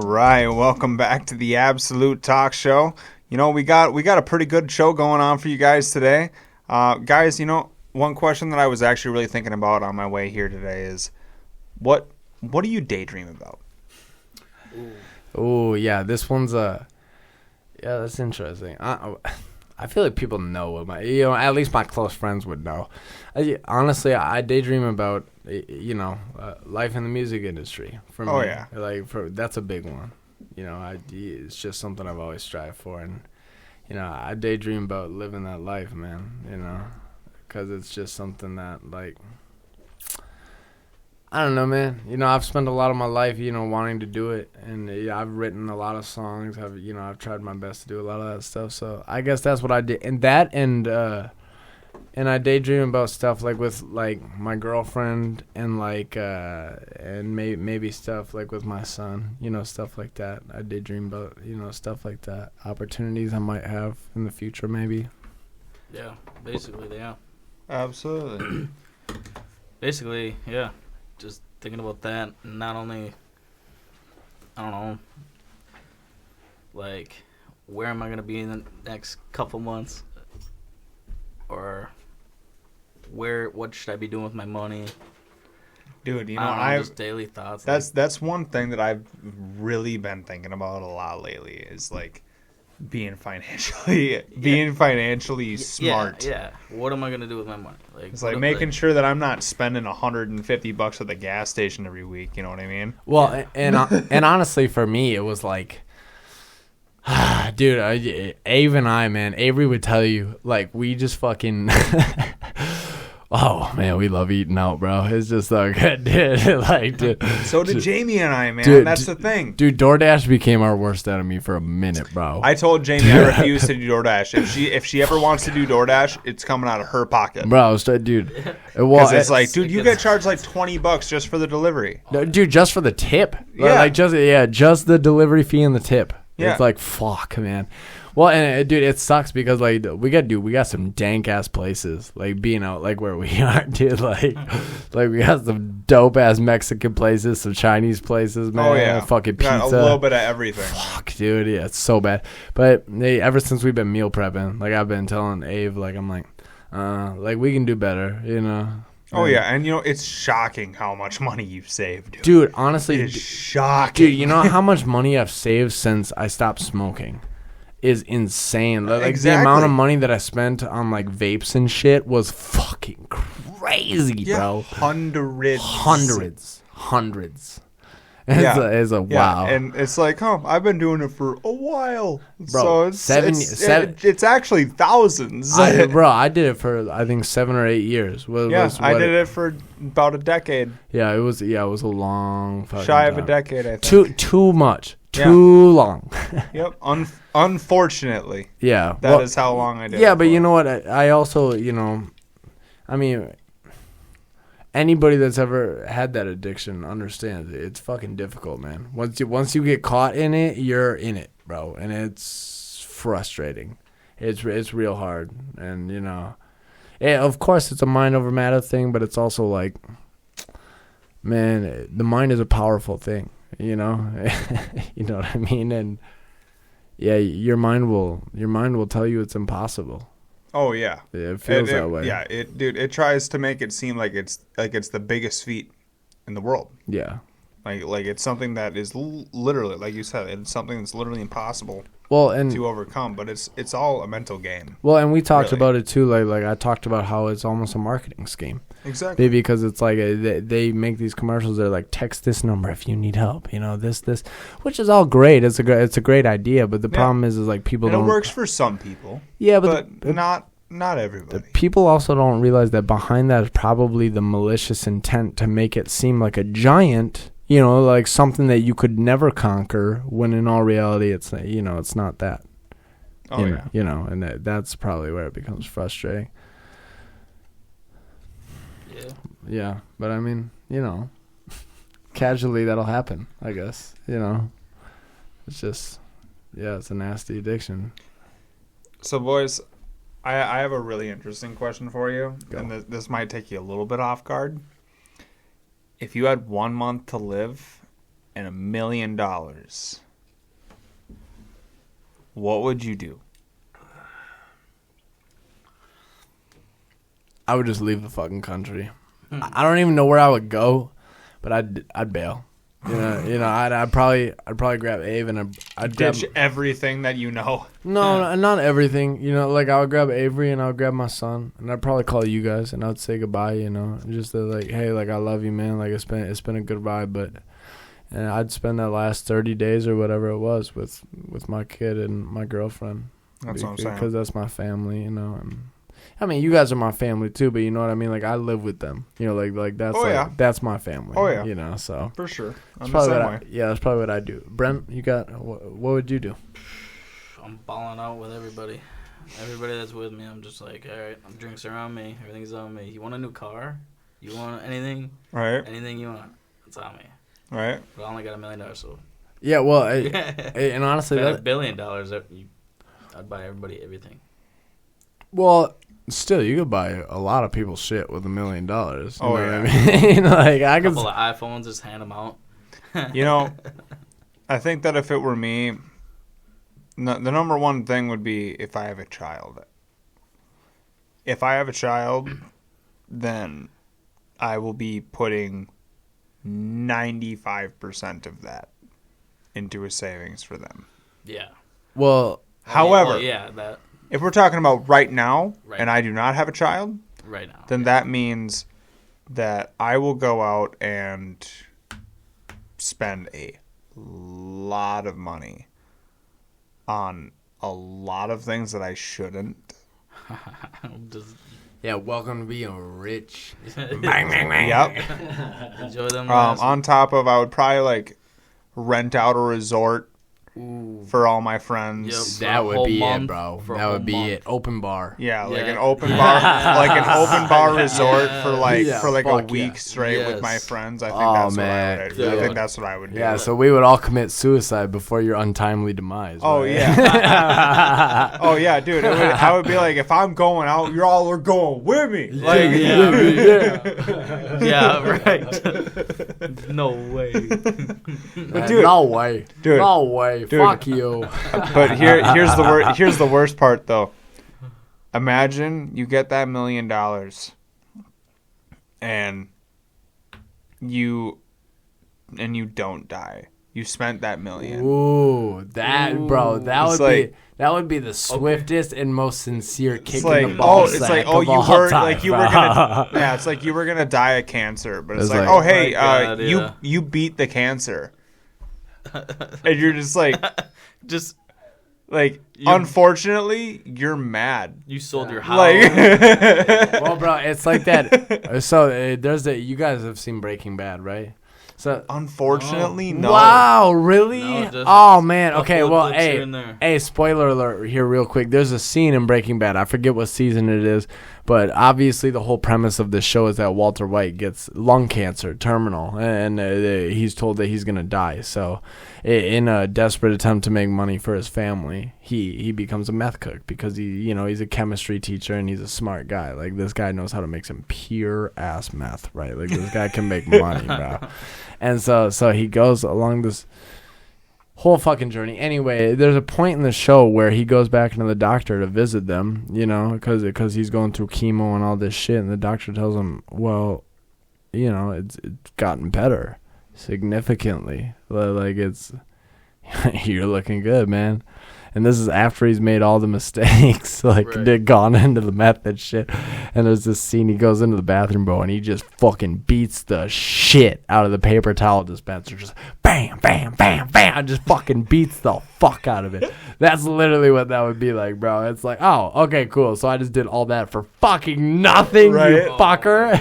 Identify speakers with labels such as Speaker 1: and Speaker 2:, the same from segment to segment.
Speaker 1: right, welcome back to the Absolute Talk Show. You know, we got a pretty good show going on for you guys today. Guys, you know, one question that I was actually really thinking about on my way here today is, what do you daydream about?
Speaker 2: Oh, yeah, this one's that's interesting. I feel like people know what at least my close friends would know. Honestly, I daydream about, life in the music industry. For me.
Speaker 1: Oh, yeah.
Speaker 2: That's a big one. You know, it's just something I've always strived for. And, I daydream about living that life, man, because it's just something that, I don't know, man. I've spent a lot of my life, wanting to do it, and I've written a lot of songs. I've tried my best to do a lot of that stuff. So I guess that's what I did, and I daydream about stuff with my girlfriend and and maybe stuff with my son, stuff like that. I daydream about stuff like that, opportunities I might have in the future, maybe.
Speaker 3: Yeah, basically, yeah.
Speaker 1: Absolutely.
Speaker 3: Basically, yeah. Just thinking about that, not only, I don't know, where am I going to be in the next couple months? Or what should I be doing with my money?
Speaker 1: Dude,
Speaker 3: just daily thoughts.
Speaker 1: That's one thing that I've really been thinking about a lot lately is, being financially smart.
Speaker 3: Yeah. What am I gonna do with my money?
Speaker 1: It's making sure that I'm not spending $150 at the gas station every week. You know what I mean?
Speaker 2: Well, and honestly, for me, it was dude, Ave and I, man, Avery would tell you, we just fucking. Oh, man, we love eating out, bro. It's just so good, dude.
Speaker 1: So did Jamie and I, man. Dude, that's the thing.
Speaker 2: Dude, Doordash became our worst enemy for a minute, bro.
Speaker 1: I told Jamie I refuse to do DoorDash. If she ever wants to do DoorDash, it's coming out of her pocket.
Speaker 2: Bro, dude.
Speaker 1: Because it's dude, you get charged $20 just for the delivery.
Speaker 2: No, dude, just for the tip.
Speaker 1: Yeah.
Speaker 2: Just the delivery fee and the tip.
Speaker 1: Yeah.
Speaker 2: It's fuck, man. Well, and dude, it sucks because we got some dank ass places being out where we are, dude. We got some dope ass Mexican places, some Chinese places, man.
Speaker 1: Oh yeah,
Speaker 2: fucking pizza,
Speaker 1: got a little bit of everything.
Speaker 2: Fuck, dude, yeah, it's so bad. But ever since we've been meal prepping, I've been telling Ave, I'm we can do better,
Speaker 1: Oh yeah, and it's shocking how much money you've saved,
Speaker 2: dude. Honestly,
Speaker 1: it's shocking.
Speaker 2: Dude, you know how much money I've saved since I stopped smoking is insane.
Speaker 1: Exactly.
Speaker 2: The amount of money that I spent on vapes and shit was fucking crazy, bro.
Speaker 1: Hundreds.
Speaker 2: It's a wow.
Speaker 1: And it's I've been doing it for a while.
Speaker 2: Bro,
Speaker 1: so it's actually thousands.
Speaker 2: I did it for I think 7 or 8 years.
Speaker 1: I did it for about a decade.
Speaker 2: Yeah, it was a long fucking
Speaker 1: shy
Speaker 2: time.
Speaker 1: of a decade, I think.
Speaker 2: Too much. Too long.
Speaker 1: Yep. Unfortunately.
Speaker 2: Yeah.
Speaker 1: That is how long I did.
Speaker 2: Yeah, but you know what? I also, anybody that's ever had that addiction understands it's fucking difficult, man. Once you get caught in it, you're in it, bro, and it's frustrating. It's real hard, and of course it's a mind over matter thing, but it's also man, the mind is a powerful thing, you know what I mean, and yeah, your mind will tell you it's impossible.
Speaker 1: Oh yeah,
Speaker 2: it feels that way.
Speaker 1: Yeah, it tries to make it seem like it's the biggest feat in the world.
Speaker 2: Yeah,
Speaker 1: it's something that is literally, like you said, it's something that's literally impossible. To overcome, but it's all a mental game.
Speaker 2: Well, and we talked about it too. I talked about how it's almost a marketing scheme.
Speaker 1: Exactly.
Speaker 2: Because it's they make these commercials. They're text this number if you need help. This, which is all great. It's a great idea. But the problem is people don't.
Speaker 1: It works for some people.
Speaker 2: Yeah,
Speaker 1: but not everybody.
Speaker 2: People also don't realize that behind that is probably the malicious intent to make it seem like a giant. Something that you could never conquer, when in all reality, it's it's not that.
Speaker 1: Oh yeah.
Speaker 2: And that's probably where it becomes frustrating.
Speaker 3: Yeah.
Speaker 2: Yeah, but I mean, casually that'll happen, I guess. It's just, it's a nasty addiction.
Speaker 1: So, boys, I have a really interesting question for you, and this might take you a little bit off guard. If you had 1 month to live and $1 million, what would you do?
Speaker 2: I would just leave the fucking country. I don't even know where I would go, but I'd bail. I'd probably grab Ave and I'd
Speaker 1: Ditch
Speaker 2: grab
Speaker 1: everything that you know.
Speaker 2: No, not everything. Like I would grab Avery and I would grab my son and I'd probably call you guys and I'd say goodbye. Just to like, hey, like I love you, man. Like it's been a good ride, but and I'd spend that last 30 days or whatever it was with my kid and my girlfriend.
Speaker 1: That's what I'm saying.
Speaker 2: Because that's my family, And I mean, you guys are my family too, but you know what I mean. Like I live with them. Like that's that's my family.
Speaker 1: Oh yeah.
Speaker 2: So
Speaker 1: for sure.
Speaker 2: That's probably what I'd do. Brent, you got what would you do?
Speaker 3: I'm balling out with everybody. Everybody that's with me, I'm just like, all right, drinks around me, everything's on me. You want a new car? You want anything?
Speaker 1: Right.
Speaker 3: Anything you want, it's on me.
Speaker 1: Right.
Speaker 3: But I only got $1 million, so.
Speaker 2: Yeah, well, and honestly,
Speaker 3: if I had $1 billion, I'd buy everybody everything.
Speaker 2: Well, still, you could buy a lot of people's shit with $1 million. You know
Speaker 1: what
Speaker 2: I mean? Like
Speaker 3: a couple of iPhones, just hand them out.
Speaker 1: I think that if it were me, the number one thing would be if I have a child. If I have a child, then I will be putting 95% of that into a savings for them.
Speaker 3: Yeah.
Speaker 2: Well,
Speaker 1: however,
Speaker 3: that.
Speaker 1: If we're talking about right now, and I do not have a child,
Speaker 3: right now,
Speaker 1: then that means that I will go out and spend a lot of money on a lot of things that I shouldn't.
Speaker 2: Yeah, welcome to being rich.
Speaker 1: Yep.
Speaker 3: Enjoy them.
Speaker 1: On top of, I would probably like rent out a resort for all my friends.
Speaker 3: Yep.
Speaker 2: That would be it, bro. That would be it. Open bar.
Speaker 1: Yeah, like an open bar, like an open bar resort for like a week straight with my friends. I think that's what I would do.
Speaker 2: Yeah, so we would all commit suicide before your untimely demise.
Speaker 1: Oh
Speaker 2: right?
Speaker 1: Yeah. Oh yeah, dude. I would be like, if I'm going out, you all are going with me. Like,
Speaker 3: yeah, right. No way.
Speaker 1: But dude,
Speaker 2: no way.
Speaker 1: Dude,
Speaker 2: no way.
Speaker 1: Dude.
Speaker 2: Fuck you.
Speaker 1: But here's the worst part though. Imagine you get that $1 million and you don't die. You spent that $1 million.
Speaker 2: Ooh, bro, that would be the swiftest and most sincere kick in the ball sack of all time.
Speaker 1: It's like you were gonna die of cancer, but it's like, oh hey, God, you beat the cancer. And you're just like, unfortunately, you're mad.
Speaker 3: You sold your house.
Speaker 2: Well, bro, it's like that. So you guys have seen Breaking Bad, right? So
Speaker 1: unfortunately, no.
Speaker 2: Wow, really?
Speaker 3: No,
Speaker 2: oh man. Okay, well, hey, spoiler alert here, real quick. There's a scene in Breaking Bad. I forget what season it is, but obviously the whole premise of the show is that Walter White gets lung cancer, terminal, and he's told that he's gonna die. So, in a desperate attempt to make money for his family, he becomes a meth cook because he's a chemistry teacher and he's a smart guy. Like this guy knows how to make some pure ass meth, right? Like this guy can make money, bro. And so he goes along this whole fucking journey. Anyway, there's a point in the show where he goes back into the doctor to visit them, because he's going through chemo and all this shit. And the doctor tells him, well, it's gotten better significantly. Like you're looking good, man. And this is after he's made all the mistakes, gone into the meth and shit. And there's this scene, he goes into the bathroom, bro, and he just fucking beats the shit out of the paper towel dispenser. Just bam, bam, bam, bam. Just fucking beats the fuck out of it. That's literally what that would be like, bro. It's like, oh, okay, cool. So I just did all that for fucking nothing, right? You fucker.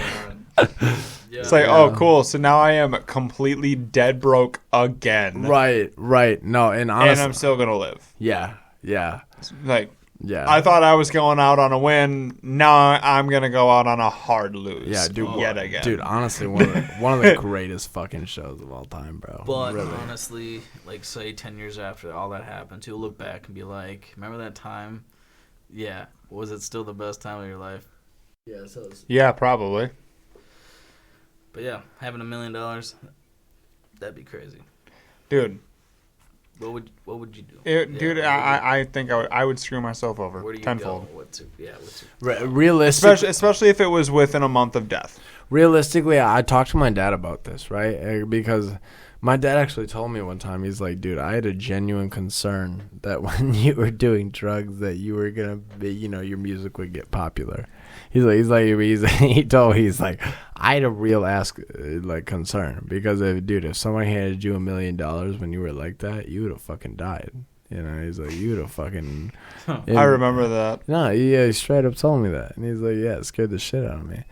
Speaker 1: It's like, oh, cool. So now I am completely dead broke again.
Speaker 2: Right. No, and honestly,
Speaker 1: and I'm still gonna live.
Speaker 2: Yeah.
Speaker 1: I thought I was going out on a win. Now I'm gonna go out on a hard lose.
Speaker 2: Yeah, dude.
Speaker 1: Yet again.
Speaker 2: Dude, honestly, one of the greatest fucking shows of all time, bro.
Speaker 3: But really. Honestly, say 10 years after all that happened, you'll look back and be like, remember that time? Yeah. Was it still the best time of your life?
Speaker 2: Yeah.
Speaker 1: Yeah, probably.
Speaker 3: But yeah, having $1 million, that'd be crazy.
Speaker 1: Dude.
Speaker 3: What would you do?
Speaker 1: Dude, I think I would screw myself over
Speaker 3: Where do you
Speaker 1: tenfold.
Speaker 3: go? What's
Speaker 2: Realistic.
Speaker 1: Especially if it was within a month of death.
Speaker 2: Realistically, I talked to my dad about this, right? Because my dad actually told me one time, he's like, dude, I had a genuine concern that when you were doing drugs that you were going to be, your music would get popular. He told me, he's like, I had a real concern because if somebody handed you $1 million when you were like that, you would have fucking died. He's like, you would have fucking.
Speaker 1: I remember that.
Speaker 2: No, he straight up told me that. And he's like, yeah, it scared the shit out of me.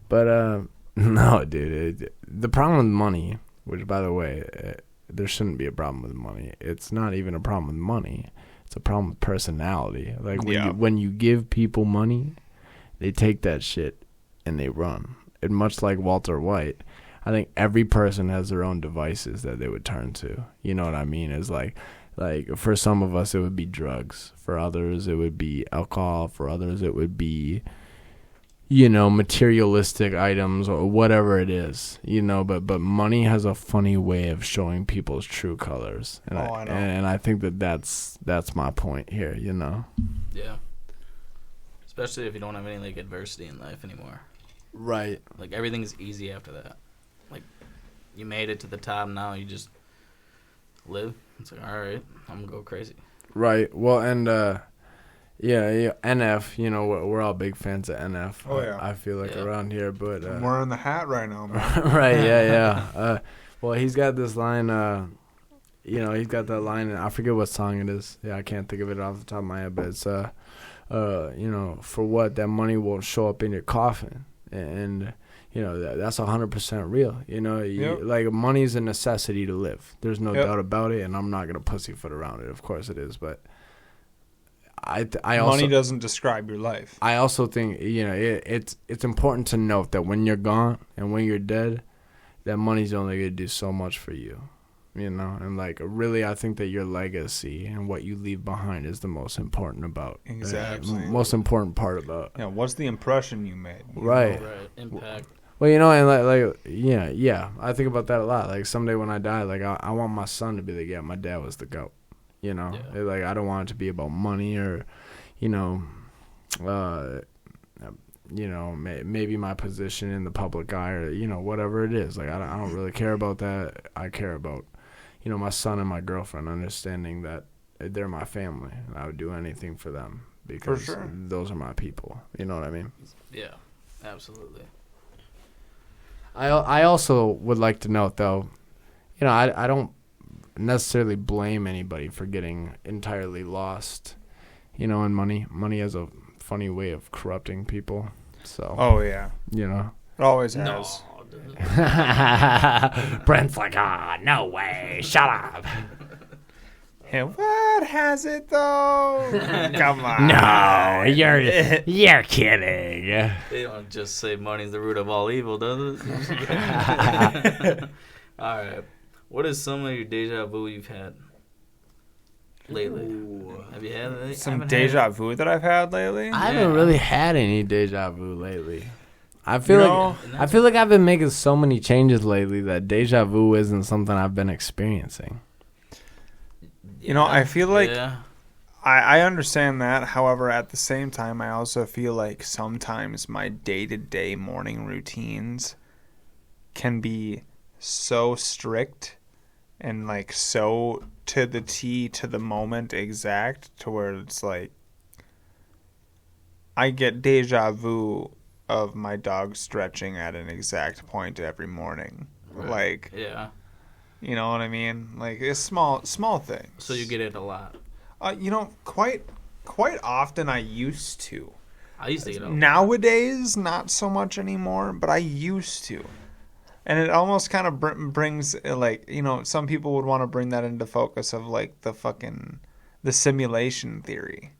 Speaker 2: But, no, dude, the problem with money, which, by the way, there shouldn't be a problem with money. It's not even a problem with money. It's a problem with personality. Like, when you give people money, they take that shit and they run. And much like Walter White, I think every person has their own devices that they would turn to. You know what I mean? It's like for some of us, it would be drugs. For others, it would be alcohol. For others, it would be, materialistic items or whatever it is, but money has a funny way of showing people's true colors. And
Speaker 1: I know.
Speaker 2: And I think that's my point here,
Speaker 3: Yeah. Especially if you don't have any, adversity in life anymore.
Speaker 2: Right.
Speaker 3: Everything's easy after that. You made it to the top, now you just live. It's like, all right, I'm going to go crazy.
Speaker 2: Right. Well, and, yeah, NF, we're all big fans of NF.
Speaker 1: Oh, yeah.
Speaker 2: I feel like around here, but...
Speaker 1: I'm wearing the hat right now, man.
Speaker 2: Right, yeah. Well, he's got this line, he's got that line, and I forget what song it is. Yeah, I can't think of it off the top of my head, but it's, for what? That money won't show up in your coffin. And, that's 100% real.
Speaker 1: Yep.
Speaker 2: Money is a necessity to live. There's no
Speaker 1: Yep.
Speaker 2: doubt about it, and I'm not going to pussyfoot around it. Of course it is, but... I also,
Speaker 1: money doesn't describe your life.
Speaker 2: I also think it's important to note that when you're gone and when you're dead, that money's only going to do so much for you, and really I think that your legacy and what you leave behind is the most important most important part about.
Speaker 1: Yeah, what's the impression you made?
Speaker 2: Right.
Speaker 3: Impact.
Speaker 2: Well, and I think about that a lot. Someday when I die, I want my son to be like, yeah, my dad was the GOAT. I don't want it to be about money or, maybe my position in the public eye or, whatever it is. I don't really care about that. I care about, my son and my girlfriend understanding that they're my family and I would do anything for them because
Speaker 1: for sure.
Speaker 2: Those are my people. You know what I mean?
Speaker 3: Yeah, absolutely.
Speaker 2: I also would like to note, though, I don't necessarily blame anybody for getting entirely lost, in money. Money has a funny way of corrupting people. So.
Speaker 1: Oh yeah.
Speaker 2: It
Speaker 1: always has.
Speaker 2: Brent's like, no way, shut up.
Speaker 1: Hey, what has it though? Come on.
Speaker 2: No, you're kidding.
Speaker 3: They don't just say money's the root of all evil, does it? All right. What is some of your deja vu you've had lately?
Speaker 1: Ooh.
Speaker 3: Have you had
Speaker 1: some deja vu that I've had lately?
Speaker 2: I haven't really had any deja vu lately. I feel like I've been making so many changes lately that deja vu isn't something I've been experiencing.
Speaker 1: I feel like I understand that. However, at the same time, I also feel like sometimes my day-to-day morning routines can be so strict and so to the T, to the moment exact, to where it's I get deja vu of my dog stretching at an exact point every morning.
Speaker 3: Right. Yeah.
Speaker 1: You know what I mean? It's small things.
Speaker 3: So you get it a lot.
Speaker 1: Quite often I used to.
Speaker 3: I used to get it a lot.
Speaker 1: Nowadays, not so much anymore, but I used to. And it almost kind of brings, some people would want to bring that into focus of, the simulation theory.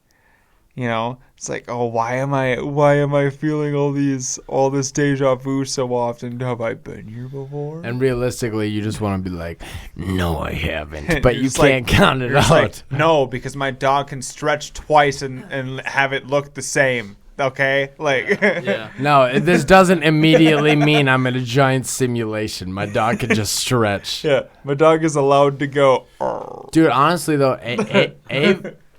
Speaker 1: It's why am I feeling all this deja vu so often? Have I been here before?
Speaker 2: And realistically, you just want to be like, no, I haven't. But you can't count it out.
Speaker 1: No, because my dog can stretch twice and have it look the same. okay? Like,
Speaker 3: Yeah.
Speaker 2: No, this doesn't immediately mean I'm in a giant simulation. My dog can just stretch.
Speaker 1: yeah, my dog is allowed to go.
Speaker 2: Dude, honestly though,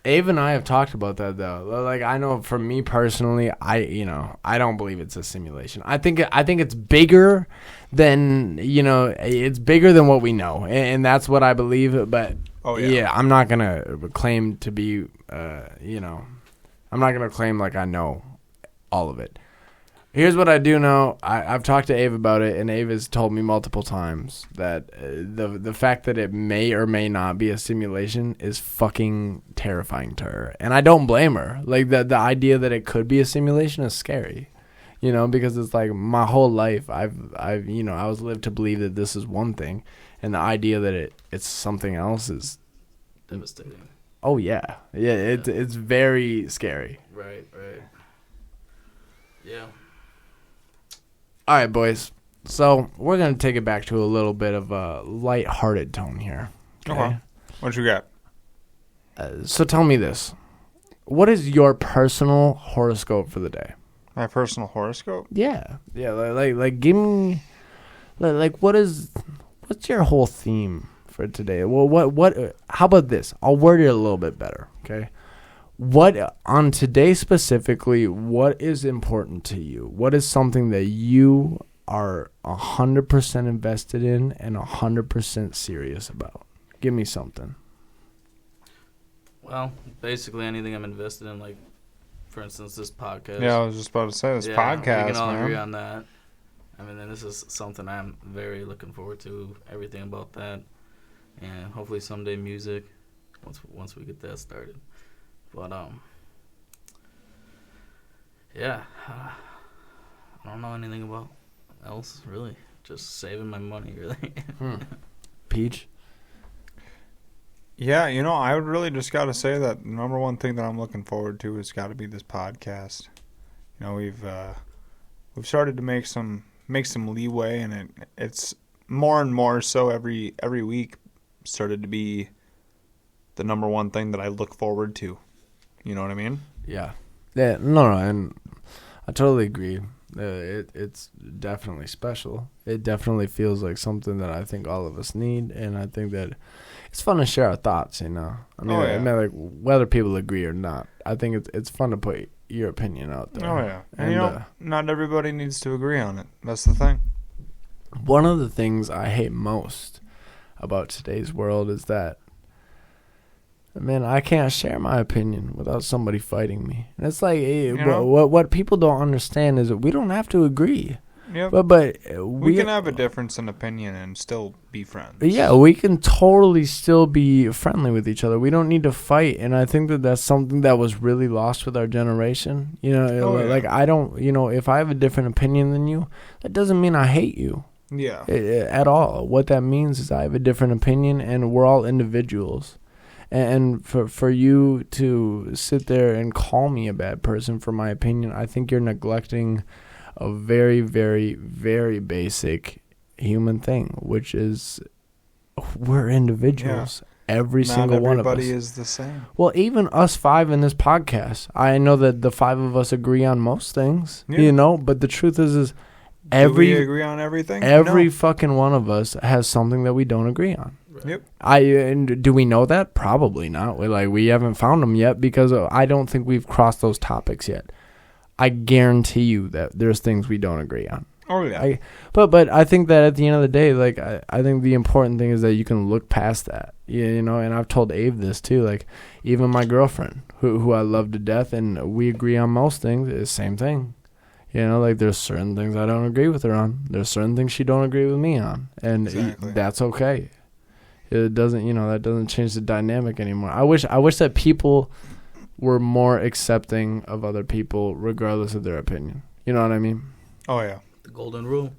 Speaker 2: Abe and I have talked about that though. Like, I know for me personally, I don't believe it's a simulation. I think it's bigger than, it's bigger than what we know, and that's what I believe. But I'm not gonna claim to be, I'm not gonna claim like I know all of it. Here's what I do know. I've talked to Ave about it, and Ave has told me multiple times that the fact that it may or may not be a simulation is fucking terrifying to her. And I don't blame her. Like, the idea that it could be a simulation is scary, because it's like my whole life I was led to believe that this is one thing, and the idea that it's something else is
Speaker 3: devastating.
Speaker 2: Oh, yeah. It's very scary.
Speaker 3: Right. Yeah.
Speaker 2: All right, boys. So we're going to take it back to a little bit of a light-hearted tone here. Okay?
Speaker 1: What you got?
Speaker 2: So tell me this. What is your personal horoscope for the day?
Speaker 1: My personal horoscope?
Speaker 2: Yeah. Yeah, like give me... Like, what's your whole theme for today? Well, how about this? I'll word it a little bit better, okay? What, on today specifically, what is important to you? What is something that you are 100% invested in and 100% serious about? Give me something.
Speaker 3: Well, basically anything I'm invested in, like, for instance, this podcast.
Speaker 1: Yeah, I was just about to say, this podcast,
Speaker 3: we can all
Speaker 1: man.
Speaker 3: agree on that. I mean, and this is something I'm very looking forward to, everything about that. And hopefully someday music, once we get that started. But, yeah, I don't know anything about else, really. Just saving my money, really.
Speaker 2: Peej?
Speaker 1: Yeah, I would really just got to say that the number one thing that I'm looking forward to has got to be this podcast. We've started to make some leeway, and it's more and more so every week started to be the number one thing that I look forward to. You know what I mean?
Speaker 2: Yeah. Yeah. No, and I totally agree. It's definitely special. It definitely feels like something that I think all of us need, and I think that it's fun to share our thoughts. I mean, like, whether people agree or not, I think it's fun to put your opinion out there.
Speaker 1: Oh yeah, and not everybody needs to agree on it. That's the thing.
Speaker 2: One of the things I hate most about today's world is that, man, I can't share my opinion without somebody fighting me. And it's like, what people don't understand is that we don't have to agree.
Speaker 1: Yep.
Speaker 2: But
Speaker 1: we can have a difference in opinion and still be friends.
Speaker 2: Yeah, we can totally still be friendly with each other. We don't need to fight. And I think that that's something that was really lost with our generation. Like, I don't, if I have a different opinion than you, that doesn't mean I hate you.
Speaker 1: Yeah.
Speaker 2: At all. What that means is I have a different opinion, and we're all individuals. And for you to sit there and call me a bad person for my opinion, I think you're neglecting a very, very, very basic human thing, which is we're individuals. Yeah. Every single one of us.
Speaker 1: Everybody is the same.
Speaker 2: Well, even us five in this podcast, I know that the five of us agree on most things, but the truth is
Speaker 1: do we agree on everything?
Speaker 2: Every fucking one of us has something that we don't agree on.
Speaker 1: Yep.
Speaker 2: And do we know that? Probably not. We haven't found them yet, because I don't think we've crossed those topics yet. I guarantee you that there's things we don't agree on.
Speaker 1: Oh yeah.
Speaker 2: But I think that at the end of the day, like, I think the important thing is that you can look past that. And I've told Abe this too. Like, even my girlfriend, who I love to death, and we agree on most things, is the same thing. Like, there's certain things I don't agree with her on. There's certain things she don't agree with me on, and
Speaker 1: exactly.
Speaker 2: That's okay. It doesn't, that doesn't change the dynamic anymore. I wish that people were more accepting of other people regardless of their opinion. You know what I mean?
Speaker 1: Oh yeah.
Speaker 3: The golden rule.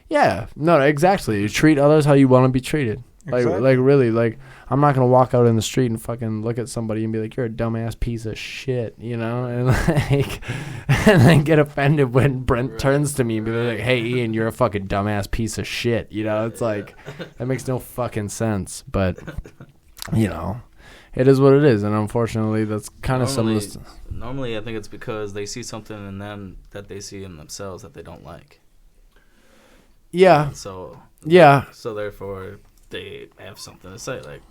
Speaker 2: Yeah. No, exactly. You treat others how you want to be treated. Exactly. Like really, like, I'm not gonna walk out in the street and fucking look at somebody and be like, "You're a dumbass piece of shit," and then get offended when Brent turns to me and be like, "Hey, Ian, you're a fucking dumbass piece of shit." It's like, that makes no fucking sense. But it is what it is, and unfortunately, that's kind of some of the.
Speaker 3: Normally, I think it's because they see something in them that they see in themselves that they don't like.
Speaker 2: Yeah.
Speaker 3: And so therefore, they have something to say. Like,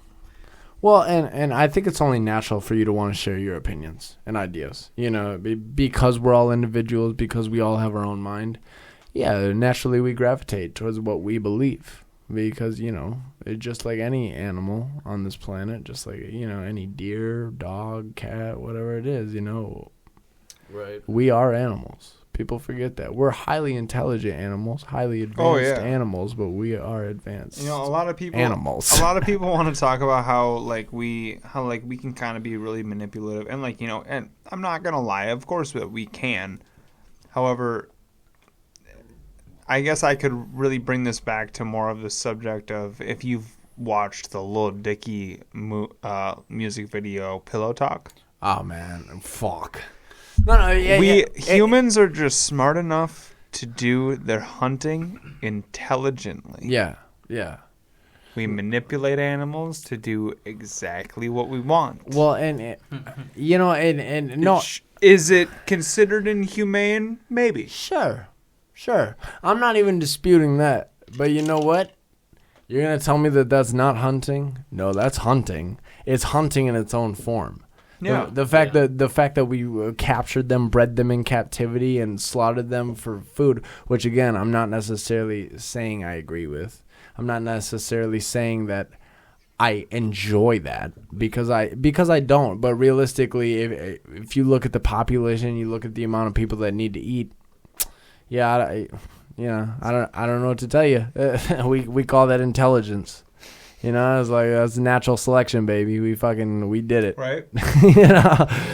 Speaker 2: well, and I think it's only natural for you to want to share your opinions and ideas. Because we're all individuals, because we all have our own mind. Yeah, naturally we gravitate towards what we believe. Because, it's just like any animal on this planet, just like, any deer, dog, cat, whatever it is,
Speaker 3: right.
Speaker 2: We are animals. People forget that. We're highly intelligent animals, highly advanced animals, but we are advanced.
Speaker 1: A lot of people
Speaker 2: animals.
Speaker 1: A lot of people want to talk about how we can kind of be really manipulative and and I'm not going to lie, of course that we can. However, I guess I could really bring this back to more of the subject of if you've watched the Lil Dicky music video Pillow Talk.
Speaker 2: Oh man, fuck. No,
Speaker 1: Humans are just smart enough to do their hunting intelligently.
Speaker 2: Yeah.
Speaker 1: We manipulate animals to do exactly what we want.
Speaker 2: Well, and no,
Speaker 1: is it considered inhumane? Maybe.
Speaker 2: Sure. I'm not even disputing that. But you know what? You're gonna tell me that that's not hunting? No, that's hunting. It's hunting in its own form.
Speaker 1: Yeah.
Speaker 2: The fact that we captured them, bred them in captivity, and slaughtered them for food, which again, I'm not necessarily saying I agree with. I'm not necessarily saying that I enjoy that because I don't. But realistically, if you look at the population, you look at the amount of people that need to eat. Yeah, I don't know what to tell you. We call that intelligence. It's like that's natural selection, baby. We did it.
Speaker 1: Right.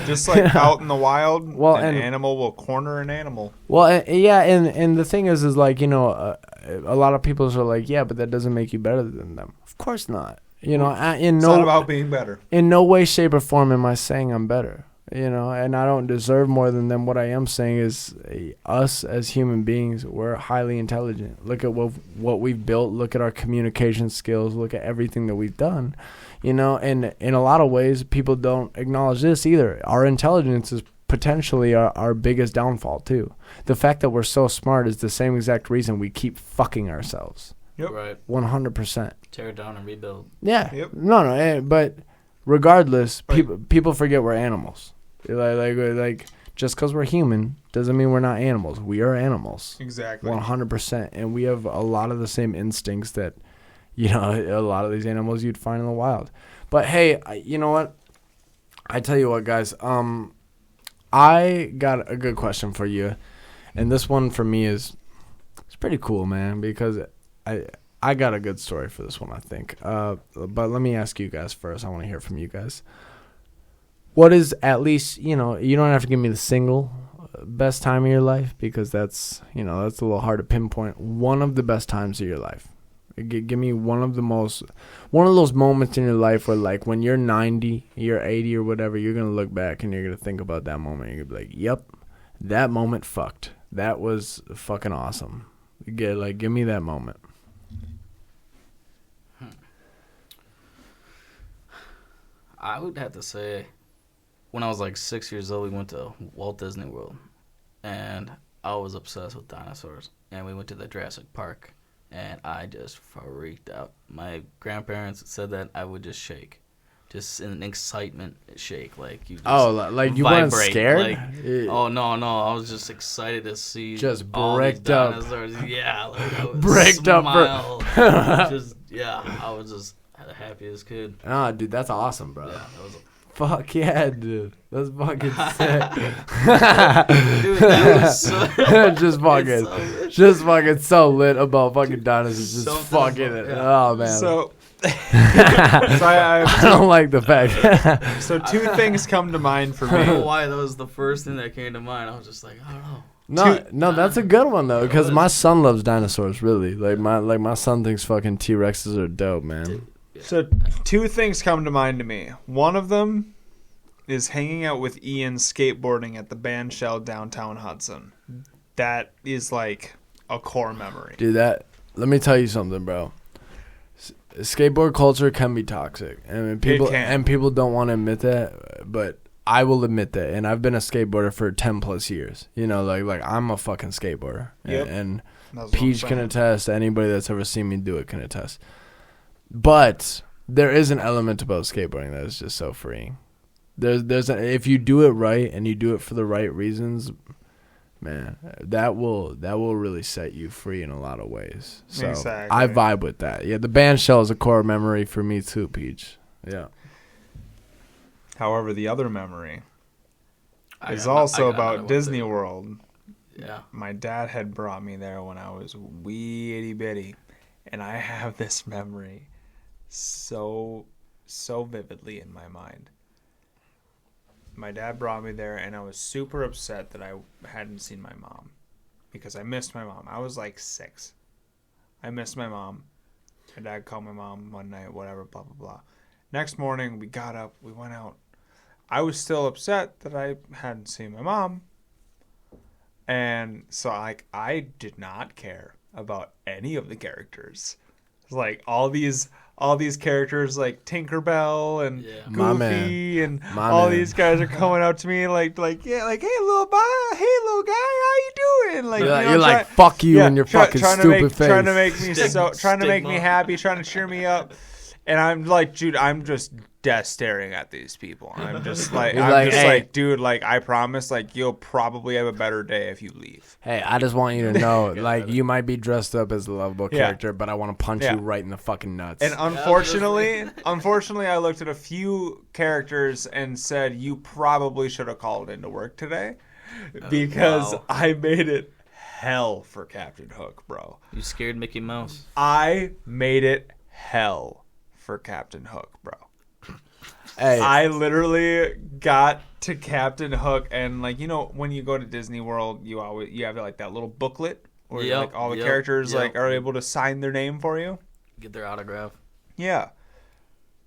Speaker 2: Just
Speaker 1: like out in the wild,
Speaker 2: an
Speaker 1: animal will corner an animal.
Speaker 2: Well, and the thing is like, a lot of people are like, yeah, but that doesn't make you better than them. Of course not.
Speaker 1: It's not about being better.
Speaker 2: In no way, shape, or form am I saying I'm better. And I don't deserve more than them. What I am saying is us as human beings, we're highly intelligent. Look at what we've built. Look at our communication skills. Look at everything that we've done. And in a lot of ways, people don't acknowledge this either. Our intelligence is potentially our biggest downfall, too. The fact that we're so smart is the same exact reason we keep fucking ourselves.
Speaker 1: Yep.
Speaker 3: Right.
Speaker 2: 100%.
Speaker 3: Tear it down and rebuild.
Speaker 2: Yeah.
Speaker 1: Yep.
Speaker 2: No, but regardless, people forget we're animals. Like just because we're human doesn't mean we're not animals. We are animals.
Speaker 1: Exactly.
Speaker 2: 100%. And we have a lot of the same instincts that, a lot of these animals you'd find in the wild. But hey, you know what? I tell you what, guys. I got a good question for you. And this one for me it's pretty cool, man, because I got a good story for this one, I think. But let me ask you guys first. I want to hear from you guys. What is at least, you don't have to give me the single best time of your life because that's a little hard to pinpoint. One of the best times of your life. Give me one of those moments in your life where, like, when you're 90, you're 80 or whatever, you're going to look back and you're going to think about that moment. You're going to be like, yep, that moment fucked. That was fucking awesome. Give me that moment.
Speaker 3: I would have to say, when I was like 6 years old, we went to Walt Disney World, and I was obsessed with dinosaurs. And we went to the Jurassic Park, and I just freaked out. My grandparents said that I would just shake, just in an excitement shake, like you. Just
Speaker 2: you weren't scared?
Speaker 3: Oh no, I was just excited to see
Speaker 2: just
Speaker 3: all these
Speaker 2: bricked up.
Speaker 3: dinosaurs. Yeah, like I would
Speaker 2: bricked
Speaker 3: smile.
Speaker 2: up.
Speaker 3: I was just the happiest kid.
Speaker 2: Ah, dude, that's awesome, bro.
Speaker 3: Yeah, that was.
Speaker 2: Fuck yeah, dude. That's fucking sick.
Speaker 3: Dude, that was so...
Speaker 2: just fucking so lit about fucking dinosaurs. Just
Speaker 3: Something
Speaker 2: fucking
Speaker 3: about,
Speaker 2: it.
Speaker 3: Yeah.
Speaker 2: Oh, man.
Speaker 1: So,
Speaker 2: I don't like the fact.
Speaker 1: So two things come to mind for
Speaker 3: I don't know
Speaker 1: me.
Speaker 3: why that was the first thing that came to mind. I was just like, I don't know.
Speaker 2: No, that's a good one though, because my son loves dinosaurs. Really, my son thinks fucking T-Rexes are dope, man.
Speaker 1: So two things come to mind to me. One of them is hanging out with Ian skateboarding at the band shell downtown Hudson. That is like a core memory.
Speaker 2: Dude, let me tell you something, bro. skateboard culture can be toxic. I mean, people don't want to admit that, but I will admit that. And I've been a skateboarder for 10 plus years. You know, like I'm a fucking skateboarder.
Speaker 1: Yep.
Speaker 2: And Peej can attest. Anybody that's ever seen me do it can attest. But there is an element about skateboarding that is just so freeing. If you do it right and you do it for the right reasons, man, that will really set you free in a lot of ways. So
Speaker 1: exactly.
Speaker 2: I vibe with that. Yeah, the band shell is a core memory for me too, Peej. Yeah.
Speaker 1: However, the other memory is also about Disney World.
Speaker 3: Yeah.
Speaker 1: My dad had brought me there when I was wee itty bitty, and I have this memory so vividly in my mind. My dad brought me there, and I was super upset that I hadn't seen my mom because I missed my mom. I was like 6. I missed my mom. My dad called my mom one night, whatever, blah, blah, blah. Next morning, we got up, we went out. I was still upset that I hadn't seen my mom. And so, like, I did not care about any of the characters. Like, all these characters, like Tinkerbell and Goofy and all these guys are coming up to me like, yeah, like, hey, little guy, how you doing? Like,
Speaker 2: you're like, fuck you and your fucking stupid face.
Speaker 1: Trying to make me happy, trying to cheer me up. And I'm like, dude, I'm just staring at these people. I'm just like, dude, like, I promise, like, you'll probably have a better day if you leave.
Speaker 2: Hey, I just want you to know, like, you might be dressed up as a lovable character, but I want to punch you right in the fucking nuts.
Speaker 1: And unfortunately, I looked at a few characters and said, you probably should have called into work today because I made it hell for Captain Hook, bro.
Speaker 3: You scared Mickey Mouse.
Speaker 1: I made it hell for Captain Hook, bro.
Speaker 2: Hey.
Speaker 1: I literally got to Captain Hook, and like, you know, when you go to Disney World, you have like that little booklet where like all the characters like are able to sign their name for you,
Speaker 3: get their autograph.
Speaker 1: Yeah.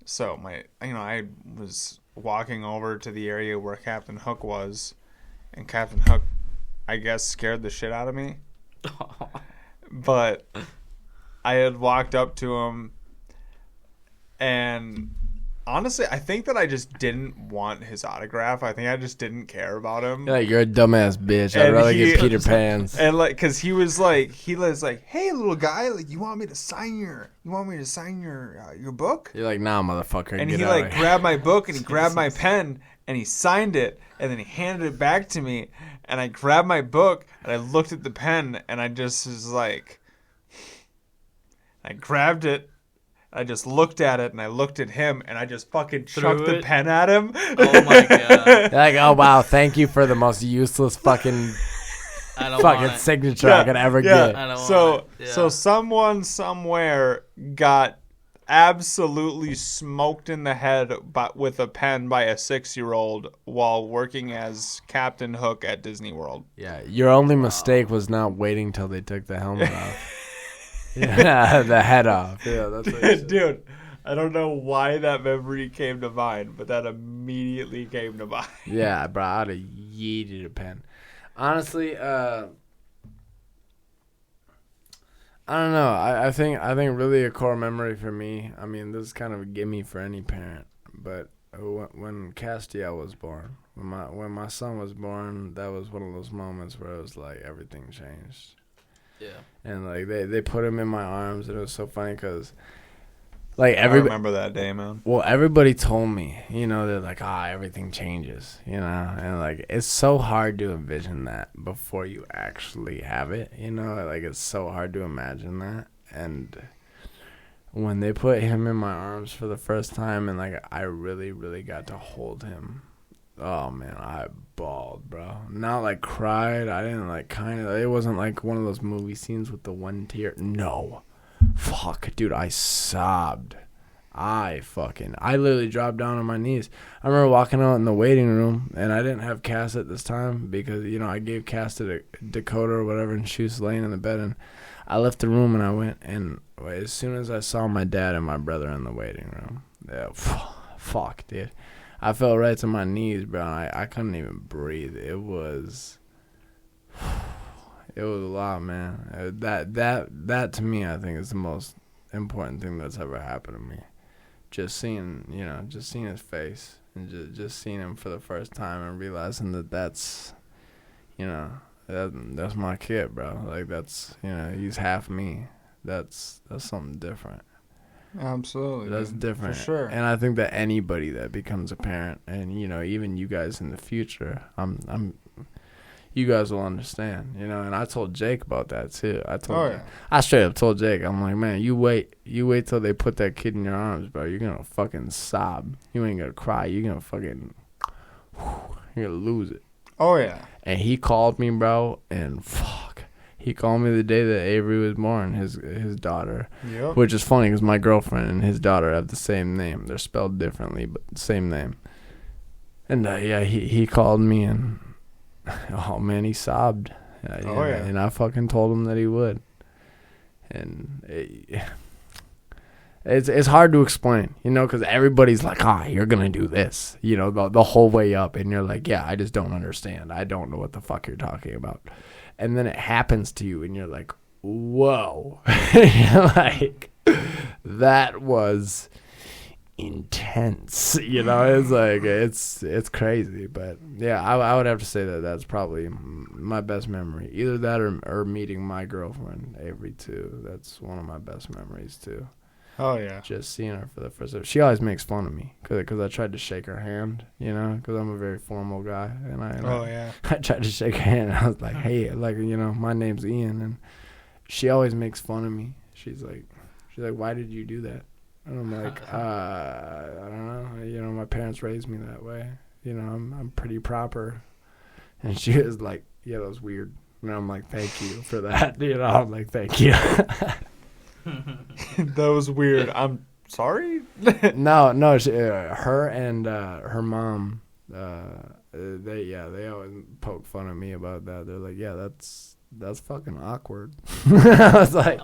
Speaker 1: So I was walking over to the area where Captain Hook was, and Captain Hook, I guess, scared the shit out of me. But I had walked up to him, and honestly, I think that I just didn't want his autograph. I think I just didn't care about him.
Speaker 2: You're a dumbass bitch. I'd rather get Peter Pan's.
Speaker 1: And like, cause he was like, hey, little guy, like, you want me to sign your book?
Speaker 2: You're like, nah, motherfucker.
Speaker 1: And he like grabbed my book and he grabbed my pen and he signed it and then he handed it back to me. And I grabbed my book and I looked at the pen and I just was like, I grabbed it. I just looked at it and I looked at him and I just fucking chucked the pen at him.
Speaker 3: Oh my god!
Speaker 2: You're like, oh wow, thank you for the most useless fucking signature I could ever get.
Speaker 1: So someone somewhere got absolutely smoked in the head with a pen by a 6-year-old while working as Captain Hook at Disney World.
Speaker 2: Yeah, your only mistake was not waiting till they took the helmet off. Yeah, the head off. Yeah, that's what you said.
Speaker 1: Dude, I don't know why that memory came to mind, but that immediately came to mind.
Speaker 2: Yeah, bro, I'd have yeeted a pen. Honestly, I don't know. I think really a core memory for me. I mean, this is kind of a gimme for any parent, but when Castiel was born, when my son was born, that was one of those moments where it was like everything changed.
Speaker 3: Yeah.
Speaker 2: And like they put him in my arms, and it was so funny because like
Speaker 1: I remember that day, man.
Speaker 2: Well, everybody told me, you know, they're like, everything changes, you know, and like it's so hard to envision that before you actually have it, you know, like it's so hard to imagine that. And when they put him in my arms for the first time, and like I really, really got to hold him. Oh man, I bawled, bro. Not like cried. I didn't like it wasn't like one of those movie scenes with the one tear. No. Fuck, dude, I sobbed. I literally dropped down on my knees. I remember walking out in the waiting room, and I didn't have Cass at this time because, you know, I gave Cass to Dakota or whatever, and she was laying in the bed, and I left the room and I went, and as soon as I saw my dad and my brother in the waiting room, fuck, dude. I fell right to my knees, bro. I couldn't even breathe. It was a lot, man. That to me, I think is the most important thing that's ever happened to me. Just seeing his face and just seeing him for the first time and realizing that's my kid, bro. Like, that's, he's half me. That's something different.
Speaker 1: Absolutely.
Speaker 2: That's different.
Speaker 1: For sure.
Speaker 2: And I think that anybody that becomes a parent, and, even you guys in the future, you guys will understand, and I told Jake about that too. I straight up told Jake, I'm like, man, you wait till they put that kid in your arms, bro. You're gonna fucking sob. You ain't gonna cry. You're gonna fucking, you're gonna lose it.
Speaker 1: Oh yeah.
Speaker 2: And he called me, bro, and fuck, he called me the day that Avery was born, his daughter.
Speaker 1: Yep.
Speaker 2: Which is funny because my girlfriend and his daughter have the same name. They're spelled differently, but same name. And he called me and. Oh man, he sobbed. And I fucking told him that he would. And it's hard to explain, because everybody's like, you're gonna do this, the whole way up, and you're like, yeah, I just don't understand. I don't know what the fuck you're talking about. And then it happens to you, and you're like, whoa, like that was intense. It's like it's crazy. But yeah, I would have to say that that's probably my best memory, either that or meeting my girlfriend Avery too. That's one of my best memories too.
Speaker 1: Oh yeah,
Speaker 2: just seeing her for the first time. She always makes fun of me because I tried to shake her hand, because I'm a very formal guy, and I tried to shake her hand, and I was like, hey, like, my name's Ian, and she always makes fun of me. She's like, why did you do that? And I'm like, I don't know. My parents raised me that way. I'm pretty proper. And she was like, yeah, that was weird. And I'm like, thank you for that. I'm like, thank you.
Speaker 1: That was weird. I'm sorry.
Speaker 2: No. Her and her mom, they always poke fun at me about that. They're like, yeah, that's fucking awkward. I was like,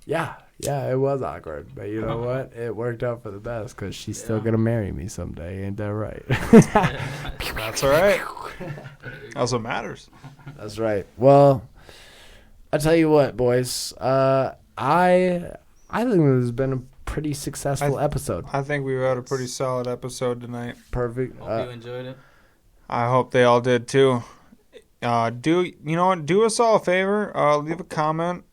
Speaker 2: yeah, it was awkward, but you know what? It worked out for the best because she's still gonna marry me someday. Ain't that right?
Speaker 1: That's all right. That's what matters.
Speaker 2: That's right. Well, I tell you what, boys. I think this has been a pretty successful episode.
Speaker 1: I think we've had a pretty solid episode tonight.
Speaker 2: Perfect.
Speaker 3: Hope you enjoyed it.
Speaker 1: I hope they all did too. Do us all a favor. Leave a comment.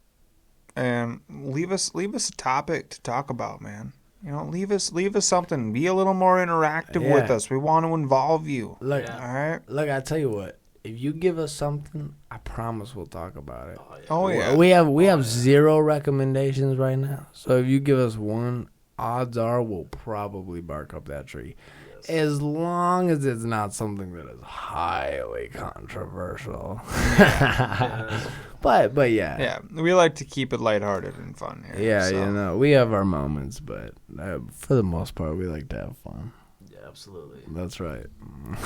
Speaker 1: And leave us a topic to talk about, man. Leave us something. Be a little more interactive with us. We want to involve you.
Speaker 2: Look,
Speaker 1: all right.
Speaker 2: Look, I tell you what. If you give us something, I promise we'll talk about it.
Speaker 1: Oh yeah.
Speaker 2: We have 0 recommendations right now. So if you give us one, odds are we'll probably bark up that tree. Yes. As long as it's not something that is highly controversial.
Speaker 3: Yes.
Speaker 2: But yeah.
Speaker 1: Yeah, we like to keep it lighthearted and fun here.
Speaker 2: Yeah,
Speaker 1: so.
Speaker 2: We have our moments, but for the most part, we like to have fun.
Speaker 3: Yeah, absolutely.
Speaker 2: That's right.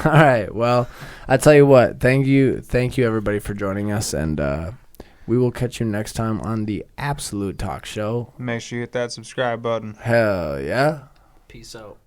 Speaker 2: All right. Well, I tell you what. Thank you, everybody, for joining us, and we will catch you next time on the Absolute Talk Show.
Speaker 1: Make sure you hit that subscribe button.
Speaker 2: Hell yeah.
Speaker 3: Peace out.